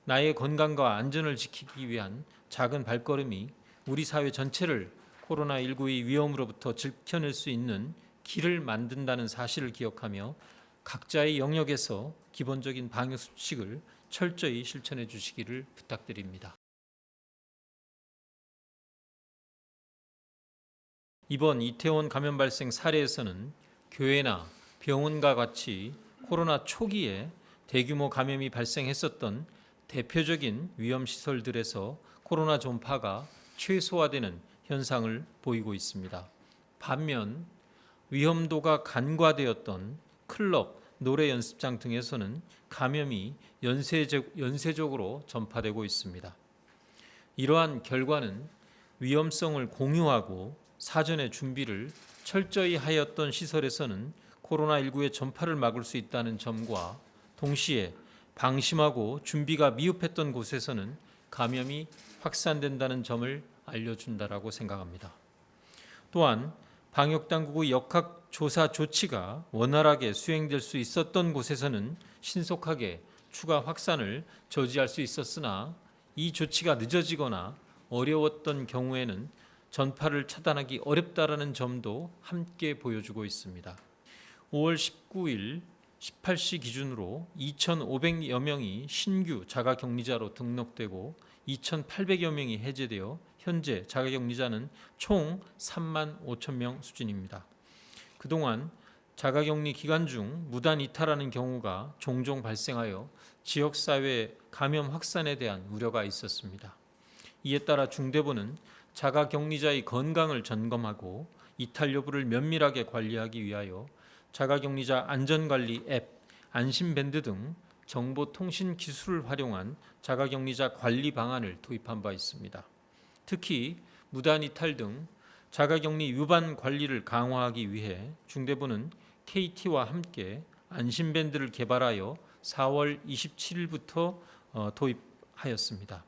나의 건강과 안전을 지키기 위한 작은 발걸음이 우리 사회 전체를 코로나19의 위험으로부터 지켜낼 수 있는 길을 만든다는 사실을 기억하며 각자의 영역에서 기본적인 방역 수칙을 철저히 실천해 주시기를 부탁드립니다. 이번 이태원 감염 발생 사례에서는 교회나 병원과 같이 코로나 초기에 대규모 감염이 발생했었던 대표적인 위험시설들에서 코로나 전파가 최소화되는 현상을 보이고 있습니다. 반면 위험도가 간과되었던 클럽, 노래 연습장 등에서는 감염이 연쇄적으로 전파되고 있습니다. 이러한 결과는 위험성을 공유하고 사전에 준비를 철저히 하였던 시설에서는 코로나19의 전파를 막을 수 있다는 점과 동시에 방심하고 준비가 미흡했던 곳에서는 감염이 확산된다는 점을 알려준다라고 생각합니다. 또한 방역당국의 역학조사 조치가 원활하게 수행될 수 있었던 곳에서는 신속하게 추가 확산을 저지할 수 있었으나 이 조치가 늦어지거나 어려웠던 경우에는 전파를 차단하기 어렵다라는 점도 함께 보여주고 있습니다. 5월 19일 18시 기준으로 2,500여 명이 신규 자가격리자로 등록되고 2,800여 명이 해제되어 현재 자가격리자는 총 3만 5천 명 수준입니다. 그동안 자가격리 기간 중 무단 이탈하는 경우가 종종 발생하여 지역사회 감염 확산에 대한 우려가 있었습니다. 이에 따라 중대본은 자가격리자의 건강을 점검하고 이탈 여부를 면밀하게 관리하기 위하여 자가격리자 안전관리 앱, 안심밴드 등 정보통신 기술을 활용한 자가격리자 관리 방안을 도입한 바 있습니다. 특히 무단 이탈 등 자가격리 위반 관리를 강화하기 위해 중대본은 KT와 함께 안심밴드를 개발하여 4월 27일부터 도입하였습니다.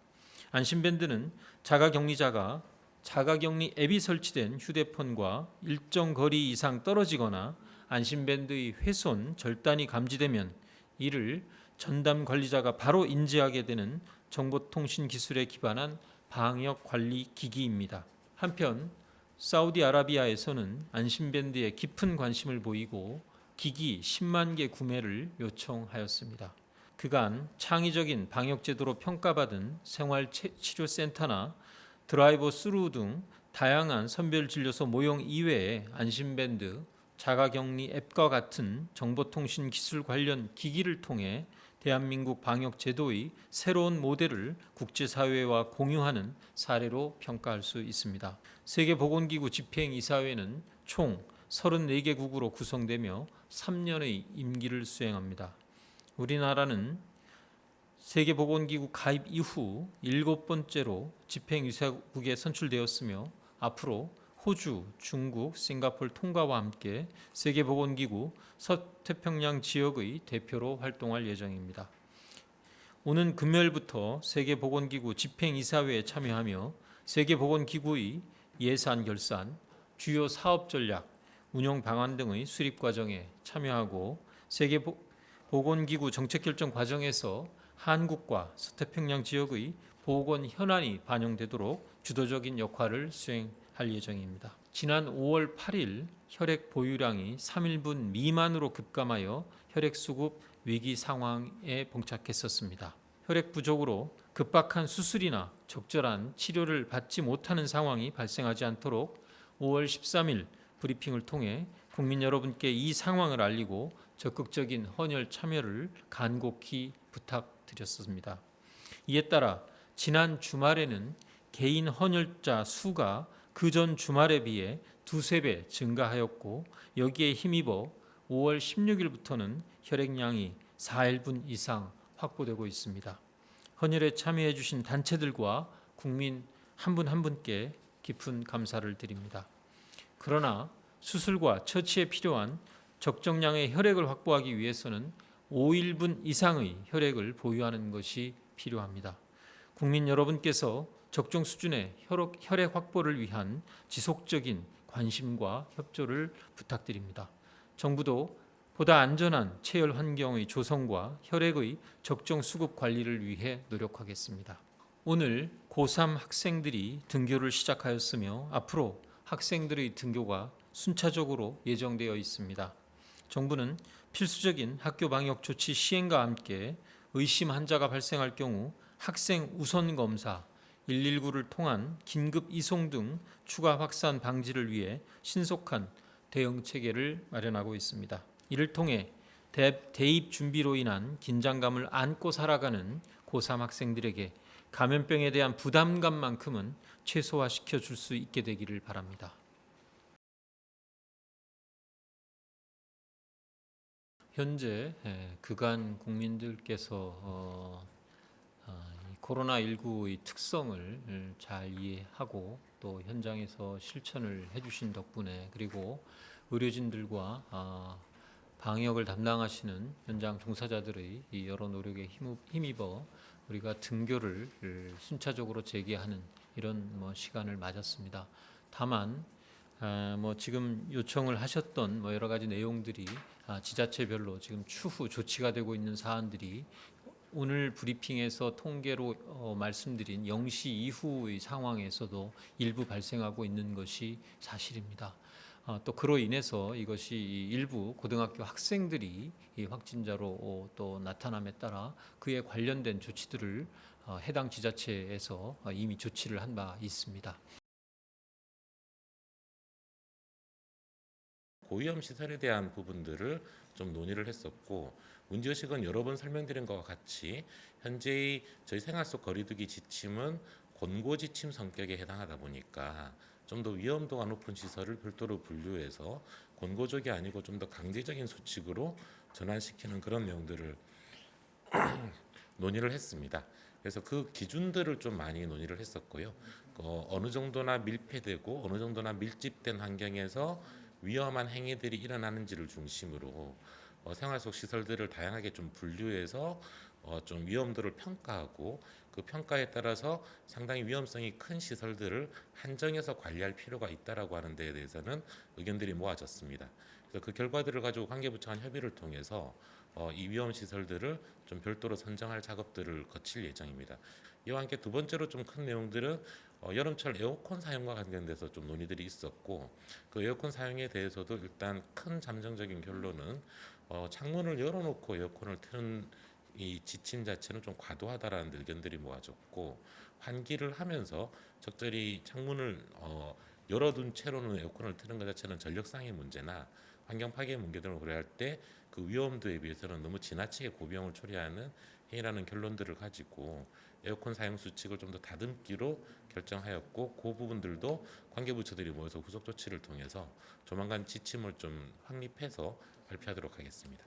안심밴드는 자가격리자가 자가격리 앱이 설치된 휴대폰과 일정 거리 이상 떨어지거나 안심밴드의 훼손, 절단이 감지되면 이를 전담 관리자가 바로 인지하게 되는 정보통신 기술에 기반한 방역 관리 기기입니다. 한편 사우디아라비아에서는 안심밴드에 깊은 관심을 보이고 기기 10만 개 구매를 요청하였습니다. 그간 창의적인 방역 제도로 평가받은 생활치료센터나 드라이브 스루 등 다양한 선별진료소 모형 이외에 안심밴드, 자가격리 앱과 같은 정보통신 기술 관련 기기를 통해 대한민국 방역 제도의 새로운 모델을 국제사회와 공유하는 사례로 평가할 수 있습니다. 세계보건기구 집행이사회는 총 34개국으로 구성되며 3년의 임기를 수행합니다. 우리나라는 세계보건기구 가입 이후 7번째로 집행이사국에 선출되었으며 앞으로 호주, 중국, 싱가포르 통과와 함께 세계보건기구 서태평양 지역의 대표로 활동할 예정입니다. 오는 금요일부터 세계보건기구 집행이사회에 참여하며 세계보건기구의 예산 결산, 주요 사업 전략, 운영 방안 등의 수립 과정에 참여하고 세계보건기구 정책 결정 과정에서 한국과 서태평양 지역의 보건 현안이 반영되도록 주도적인 역할을 수행할 예정입니다. 지난 5월 8일 혈액 보유량이 3인분 미만으로 급감하여 혈액 수급 위기 상황에 봉착했었습니다. 혈액 부족으로 급박한 수술이나 적절한 치료를 받지 못하는 상황이 발생하지 않도록 5월 13일 브리핑을 통해 국민 여러분께 이 상황을 알리고 적극적인 헌혈 참여를 간곡히 부탁드렸습니다. 이에 따라 지난 주말에는 개인 헌혈자 수가 그전 주말에 비해 2~3배 증가하였고 여기에 힘입어 5월 16일부터는 혈액량이 4인분 이상 확보되고 있습니다. 헌혈에 참여해 주신 단체들과 국민 한 분 한 분께 깊은 감사를 드립니다. 그러나 수술과 처치에 필요한 적정량의 혈액을 확보하기 위해서는 5인분 이상의 혈액을 보유하는 것이 필요합니다. 국민 여러분께서 적정 수준의 혈액 확보를 위한 지속적인 관심과 협조를 부탁드립니다. 정부도 보다 안전한 체열 환경의 조성과 혈액의 적정 수급 관리를 위해 노력하겠습니다. 오늘 고3 학생들이 등교를 시작하였으며 앞으로 학생들의 등교가 순차적으로 예정되어 있습니다. 정부는 필수적인 학교 방역 조치 시행과 함께 의심 환자가 발생할 경우 학생 우선 검사, 119를 통한 긴급 이송 등 추가 확산 방지를 위해 신속한 대응 체계를 마련하고 있습니다. 이를 통해 대입 준비로 인한 긴장감을 안고 살아가는 고3 학생들에게 감염병에 대한 부담감만큼은 최소화시켜 줄 수 있게 되기를 바랍니다. 현재 그간 국민들께서 코로나19의 특성을 잘 이해하고 또 현장에서 실천을 해주신 덕분에, 그리고 의료진들과 방역을 담당하시는 현장 종사자들의 이 여러 노력에 힘입어 우리가 등교를 순차적으로 재개하는 이런 시간을 맞았습니다. 다만 지금 요청을 하셨던 여러 가지 내용들이 지자체별로 지금 추후 조치가 되고 있는 사안들이 오늘 브리핑에서 통계로 말씀드린 0시 이후의 상황에서도 일부 발생하고 있는 것이 사실입니다. 또 그로 인해서 이것이 일부 고등학교 학생들이 이 확진자로 또 나타남에 따라 그에 관련된 조치들을 해당 지자체에서 이미 조치를 한 바 있습니다. 고위험 시설에 대한 부분들을 좀 논의를 했었고, 문제의식은 여러 번 설명드린 것과 같이 현재의 저희 생활 속 거리두기 지침은 권고 지침 성격에 해당하다 보니까 좀 더 위험도가 높은 시설을 별도로 분류해서 권고적이 아니고 좀 더 강제적인 수칙으로 전환시키는 그런 내용들을 논의를 했습니다. 그래서 그 기준들을 좀 많이 논의를 했었고요. 어느 정도나 밀폐되고 어느 정도나 밀집된 환경에서 위험한 행위들이 일어나는지를 중심으로 생활 속 시설들을 다양하게 좀 분류해서 좀 위험도를 평가하고, 그 평가에 따라서 상당히 위험성이 큰 시설들을 한정해서 관리할 필요가 있다라고 하는 데에 대해서는 의견들이 모아졌습니다. 그래서 그 결과들을 가지고 관계부처 간 협의를 통해서 이 위험 시설들을 좀 별도로 선정할 작업들을 거칠 예정입니다. 이와 함께 두 번째로 좀 큰 내용들은 여름철 에어컨 사용과 관련돼서 좀 논의들이 있었고, 그 에어컨 사용에 대해서도 일단 큰 잠정적인 결론은 창문을 열어놓고 에어컨을 트는 이 지침 자체는 좀 과도하다라는 의견들이 모아졌고, 환기를 하면서 적절히 창문을 열어둔 채로는 에어컨을 트는 것 자체는 전력상의 문제나 환경 파괴 문제 등을 고려할 때 그 위험도에 비해서는 너무 지나치게 고비용을 초래하는 행위라는 결론들을 가지고 에어컨 사용 수칙을 좀 더 다듬기로 결정하였고, 그 부분들도 관계부처들이 모여서 후속 조치를 통해서 조만간 지침을 좀 확립해서 발표하도록 하겠습니다.